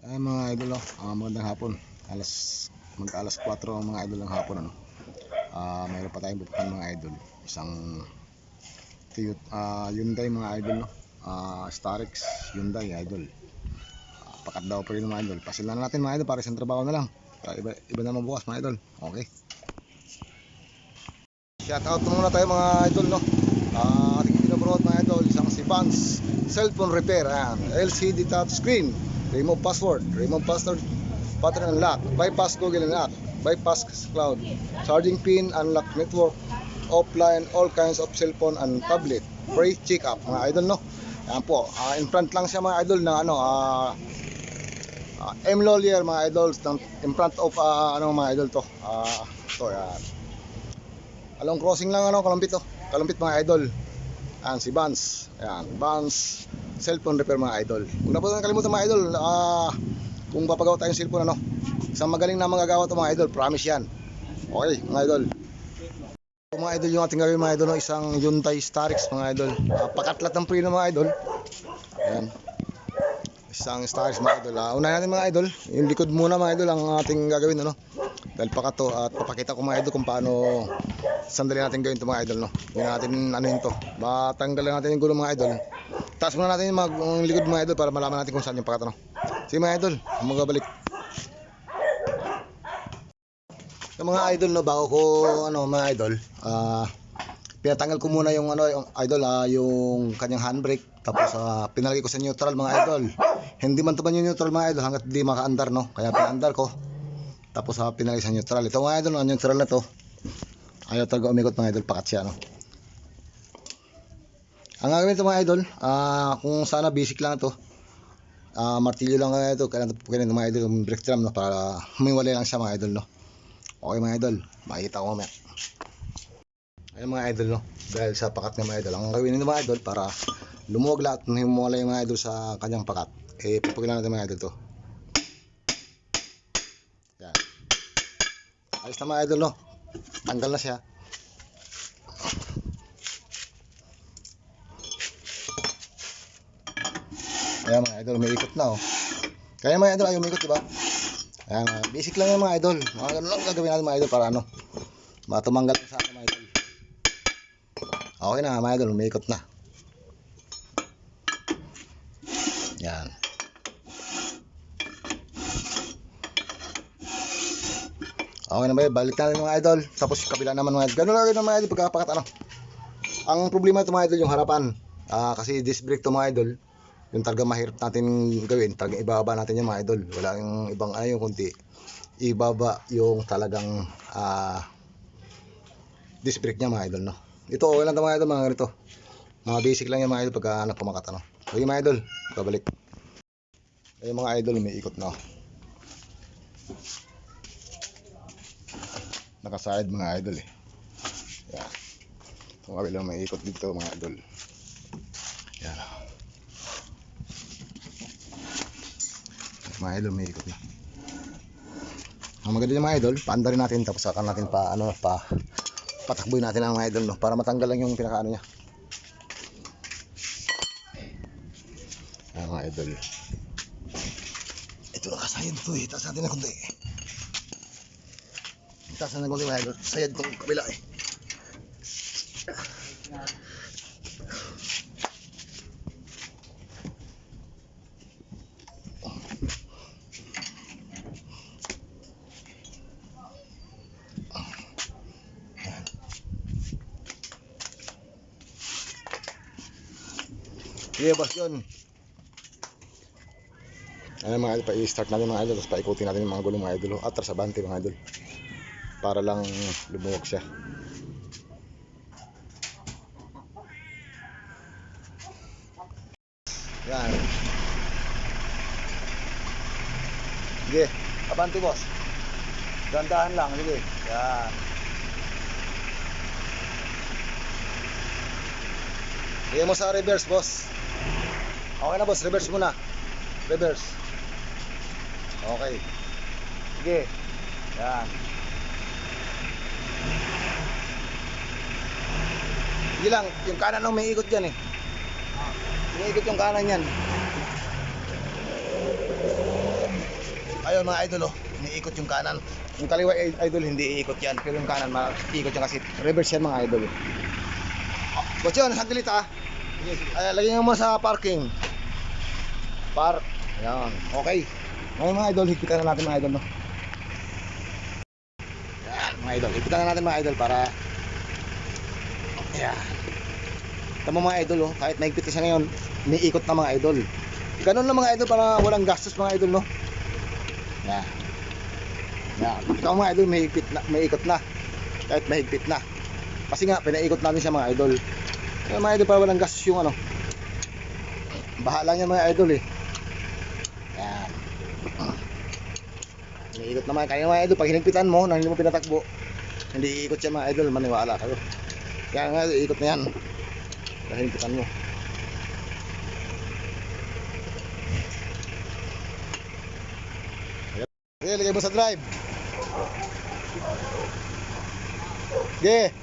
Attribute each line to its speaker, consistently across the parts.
Speaker 1: Ay mga idol, magandang hapon. Mag-alas 4 ang mga idol ng hapon, ano. Mayroon pa tayong pupuntahan mga idol. Isang Hyundai mga idol, no. Starex Hyundai idol. Pakat daw pa rin mga idol. Pasilan natin mga idol para isang trabaho na lang. Iba naman bukas mga idol. Okay. Shout out muna tayo mga idol, no. Ating pinapromote mga idol, isang si Vance cellphone repair, LCD touchscreen, remove password, pattern unlock, bypass Google unlock, bypass cloud, charging pin, unlock network, offline, all kinds of cellphone and tablet, free check up mga idol, no. Yan po, in front lang siya mga idol ng M Lawyer mga idol, in front of mga idol to. Yan. Along crossing lang, Kalumpit to. Kalumpit mga idol. Si Vance. Ayan, Vance cellphone repair mga idol. Kung na po nakalimutan mga idol, kung papagawa tayong cellphone, isang magaling na magagawa to mga idol, promise yan. Okay mga idol. Mga idol, yung ating gawin mga idol, isang Hyundai Starex mga idol. Pakatlat ng preno mga idol. Ayan. Isang Starex mga idol. Unahin natin mga idol, yung likod muna mga idol ang ating gagawin, dahil pakato, at papakita ko mga idol kung paano sandali natin gawin ito mga idol, Hindi natin to. Tanggalan natin yung gulong mga idol. Taas muna natin yung likod mga idol para malaman natin kung saan yung pakat, Sige mga idol, magabalik. Yung mga idol, bago ko mga idol, pinatanggal ko muna yung yung idol, yung kanyang handbrake, tapos pinalagay ko sa neutral mga idol. Hindi man taban yung neutral mga idol hangga't di makaandar, kaya pinaandar ko. Tapos pinalagay sa neutral. Ito mga idol, neutral na to. Ayaw talaga umikot mga idol, pakat siya, Ang gagawin ito mga idol, kung sana basic lang ito, martilyo lang ito, kailangan mga idol yung brake drum, para humiwalay lang siya mga idol, Okay mga idol, makikita ko mamaya. Ayun mga idol, dahil sa pakat ng mga idol, ang gagawin nito mga idol para lumuwag lahat, humiwalay mga idol sa kanyang pakat, pupugilan natin mga idol to. Yan. Ayos na mga idol, tanggal na siya. Ayan mga idol, may ikot na, Kaya mga idol, ayaw may ikot, diba? Ayan, basic lang yan mga idol. Mga ganun lang gagawin natin mga idol para matumanggal sa akin mga idol. Okay na mga idol, may ikot na. Yan. Okay na ba yun? Balik natin mga idol. Tapos kabila naman mga idol. Ganun lang mga idol pagkapakat, Ang problema ito mga idol, yung harapan. Kasi disc brake to mga idol, yung talaga mahirap natin gawin, talaga ibaba natin yung mga idol. Wala yung ibang yung kundi ibaba yung talagang disc brake niya mga idol, Ito okay lang mga idol, mga ganito. Mga basic lang yung mga idol pagka nagpumakat, Okay mga idol, babalik. Ayun mga idol, may ikot na. Nakaside mga idol Yan. Kung kabilang may ikot dito mga idol. Yan. Mga idol, may ikot na. Ang maganda yung mga idol, paandarin natin, tapos saka natin patakboy natin ang mga idol, para matanggal lang yung pinaka niya. Ayan mga idol. Ito nakasayad to, taas natin na kundi. Taas na kundi mga idol, sayad tong kabila Sige boss yun. Ayan mga idol, pa-i-start natin mga idol, tapos paikutin natin yung mga gulong mga idol, atras abante mga idol, para lang lumuwag siya. Yan. Sige, abante boss, dandahan lang, sige. Yan. Sige mo sa reverse boss. Okay na boss, reverse muna. Reverse. Okay. Sige. Yan. Sige lang, yung kanan may ikot dyan May ikot yung kanan yan. idol, mga idol, oh. Iniikot yung kanan. Yung kaliwa, idol, hindi iikot yan. Pero yung kanan, iikot yan kasi reverse yan, mga idol. Boss yun, saglit ah. Lagyan mo sa parking. Park. Ayan, okay. Ngayon mga idol, higpitan na natin mga idol, no? Ayan, mga idol. Higpitan na natin mga idol para... Ayan. Tama mga idol, oh. Kahit mahigpit siya ngayon, iniikot na mga idol. Ganun lang mga idol para walang gastos mga idol, no? Ayan. Ayan. Ikaw mga idol, may ikot na. Kahit mahigpit na. Kasi nga, pinaikot namin siya mga idol. Kaya mga idol, para walang gastos yung ano. Baha lang yan mga idol eh. Ayan. Iniikot naman. Kaya mga idol, pag hinigpitan mo, nang hindi mo pinatakbo, hindi iikot siya mga idol, maniwala kayo. Kaya nga, iikot na yan. Pag hinigpitan mo. Okay, lagay mo sa drive. Okay.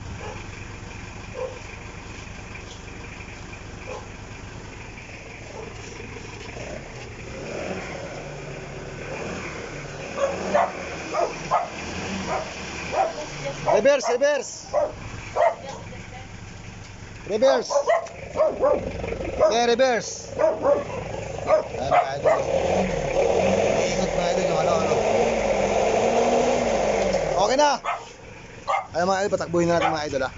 Speaker 1: Reverse, reverse. Reverse. Okay, reverse. Ayan mga idol. Iikot mga idol yung ano. Okay na. Ayan mga idol, patakbuhin na natin mga idol ah.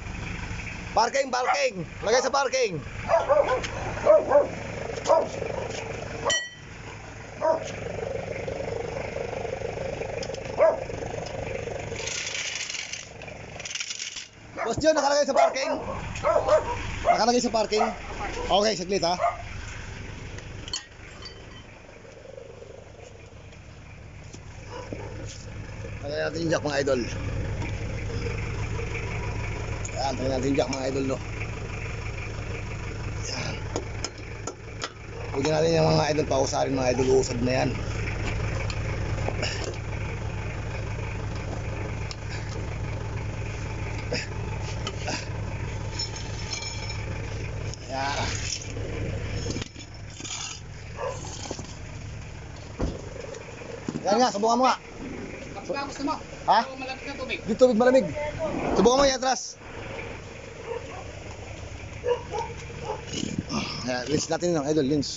Speaker 1: Parking, parking. Lagay sa parking. Boss John, nakalagay sa parking? Nakalagay sa parking? Okay, saglit ha. Lagay natin yung jack mga idol. Ayan, lagay natin yung jack mga idol, no? Ayan. Pwede natin yung mga idol, pausarin mga idol, usad na yan. Ayan. Yan nga, subukan mo nga.
Speaker 2: Gusto mo?
Speaker 1: Ha?
Speaker 2: Malamig na tubig.
Speaker 1: Dito tubig malamig. Subukan mo yan atras. Ayan, lens natin yung idol, lens.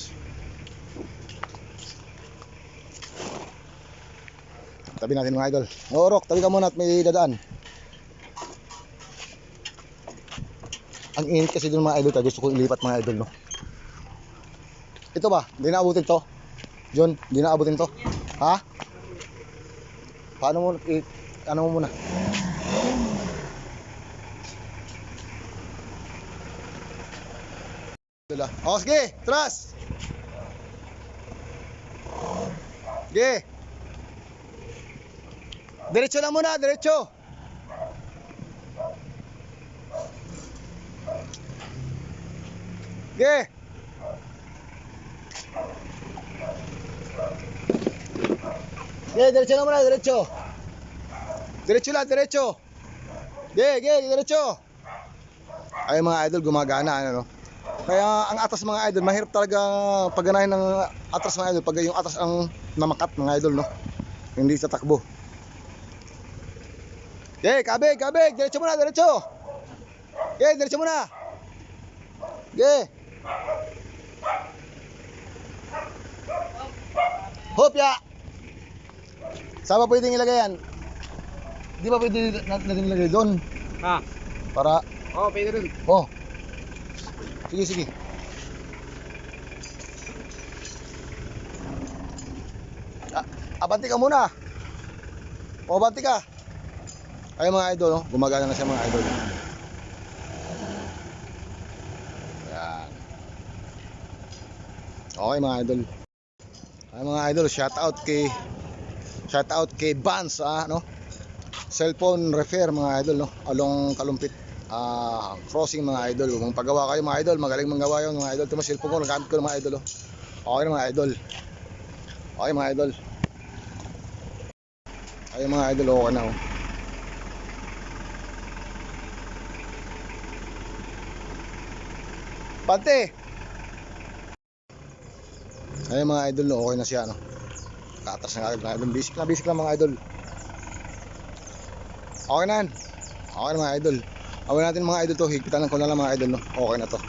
Speaker 1: Tabi natin mga idol. Oo, Rock, tabi ka muna at may dadaan. Ang init kasi doon mga idol, kaya gusto ko ilipat mga idol, no? Ito ba? Hindi na abutin to? John, hindi na abutin to? Ha? Paano mo, ano mo muna? O, sige, tras! Sige! Diretso lang muna, diretso! Sige! Sige, diretso lang muna, diretso! Diretso lang, diretso! Sige, diretso! Ay mga idol, gumagana, ano no? Kaya ang atas mga idol, mahirap talaga pagganahin ng atras mga idol pag yung atas ang namakat mga idol, no? Hindi sa takbo. Okay, kabig, kabig, diretso muna, diretso. Okay, diretso muna. Okay. Hopya. Saan ba pwedeng ilagay yan? Di ba pwede natin ilagay doon?
Speaker 2: Ha?
Speaker 1: Para,
Speaker 2: Oo, pwede rin.
Speaker 1: oh. Sige, sige. Abanti ka muna. O, abanti ka. Ay mga idol, no? Gumagana na siya mga idol. Yan. Okay mga idol. Ay mga idol, shout out kay Vance, no? Cellphone repair mga idol, no? Along Kalumpit. Crossing mga idol. Kung paggawa kayo mga idol, magaling manggawa yun mga idol. Ito mas cellphone ko, nagamit ko ng mga idol, oh. Okay mga idol. Okay mga idol. Ay mga idol, okay na, oh. Pante. Ay mga idol, no, okay na siya, no. Nakatras na agad mga idol. Basic lang mga idol. Okay na yan. Okay na mga idol. Awin natin mga idol to. Higpitan ko na lang mga idol, no. Okay na to.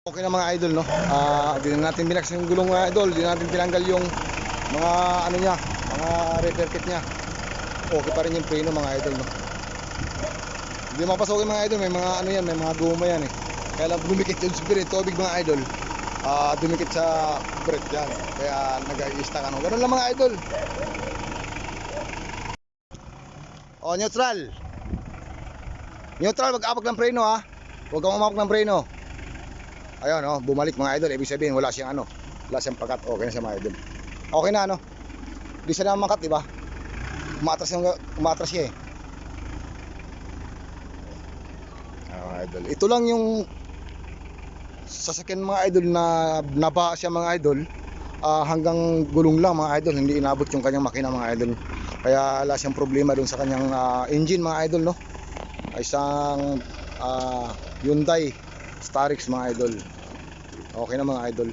Speaker 1: Okay na mga idol, no. Di na natin binaks yung gulong mga idol. Di na natin tinanggal yung mga ano niya, mga repair kit niya. Okay pa rin yung preno mga idol, no. Hindi mapasokin mga idol. May mga ano yan, may mga guma yan eh. Kaya lang dumikit yung spirit, tubig mga idol. Dumikit sa brake yan. Kaya nag-i-stack ano. Ganun lang mga idol. O, neutral. Neutral, wag-apag ng preno ha. Huwag kang umapag ng preno. Ayun, oh, bumalik mga idol. Ibig sabihin, wala siyang ano. Wala siyang pakat. Okay na siya mga idol. Okay na ano. Hindi siya na makat, diba? Umatras siya eh. Mga idol. Ito lang yung sasakyan mga idol na nabaha siya mga idol. Hanggang gulong lang mga idol. Hindi inabot yung kanyang makina mga idol. Kaya wala siyang problema dun sa kanyang engine mga idol, no? Ay isang Hyundai Starix mga idol. Okay na mga idol.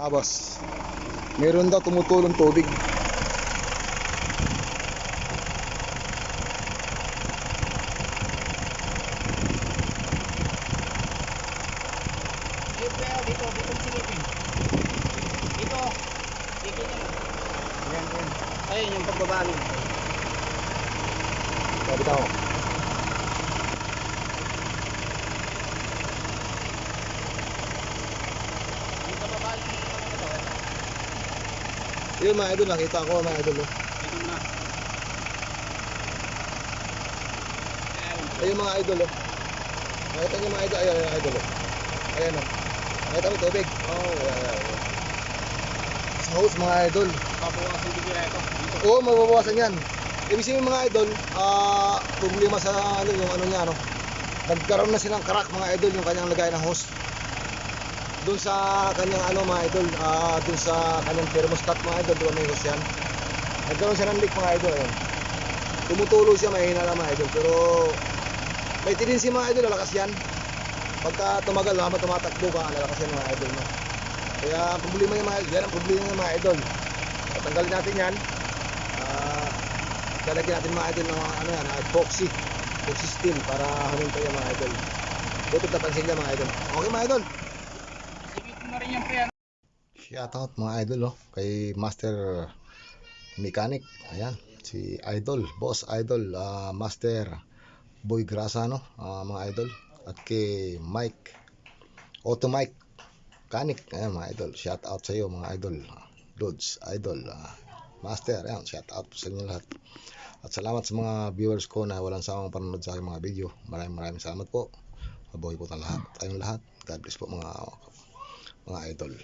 Speaker 1: Boss, meron daw tumutulong tubig.
Speaker 2: Dito silipin. Dito na.
Speaker 1: Yan.
Speaker 2: Ayun yung pagbaba nun.
Speaker 1: Sabi tao.
Speaker 2: Dito baba yung ito.
Speaker 1: Yun mga idol, nakita ko mga idol.
Speaker 2: Dito na.
Speaker 1: Ayun mga idol. Nakita niyo mga idol, ayan mga idol. Ayan o. Nakita mo tubig? Ayan. Sa hose mga idol.
Speaker 2: Pabawasan yung bigla ito. Dito.
Speaker 1: Oo, mababawasan yan. Ibig sabihin mga idol, problema sa ano, yung ano niya, no? Nagkaroon na silang crack mga idol, yung kanyang lagay ng hose. Doon sa kanyang ano mga idol, doon sa kanyang thermostat mga idol, diba may hose yan? Nagkaroon siya ng leak mga idol, ayun. Tumutulo siya, mahina lang mga idol, pero may tendency mga idol, lalakas yan. Pagka tumagal, habang tumatakbo ka, lalakas yan mga idol, no? Kaya problema yung mga idol, yan ang problema yung mga idol. Tatanggalin natin yan. Lalagyan natin mga idol ng mga ano yan, epoxy steel para huminto yung mga idol. Butot napansin niya mga idol. Okay mga idol.
Speaker 2: Silipin mo rin yung pre.
Speaker 1: Shoutout mga idol, oh, kay Master Mechanic. Ayan, si Idol, Boss Idol, Master Boy Grasa, no? Mga idol. At kay Mike, Auto Mike Mechanic. Ayan mga idol, shoutout sa iyo mga idol. Dudes, Idol, Master, ayan, shoutout po sa inyo lahat. At salamat sa mga viewers ko na walang sawang panonood sa aking mga video. Maraming salamat po. Mabuhay po tayong lahat. God bless po mga idol.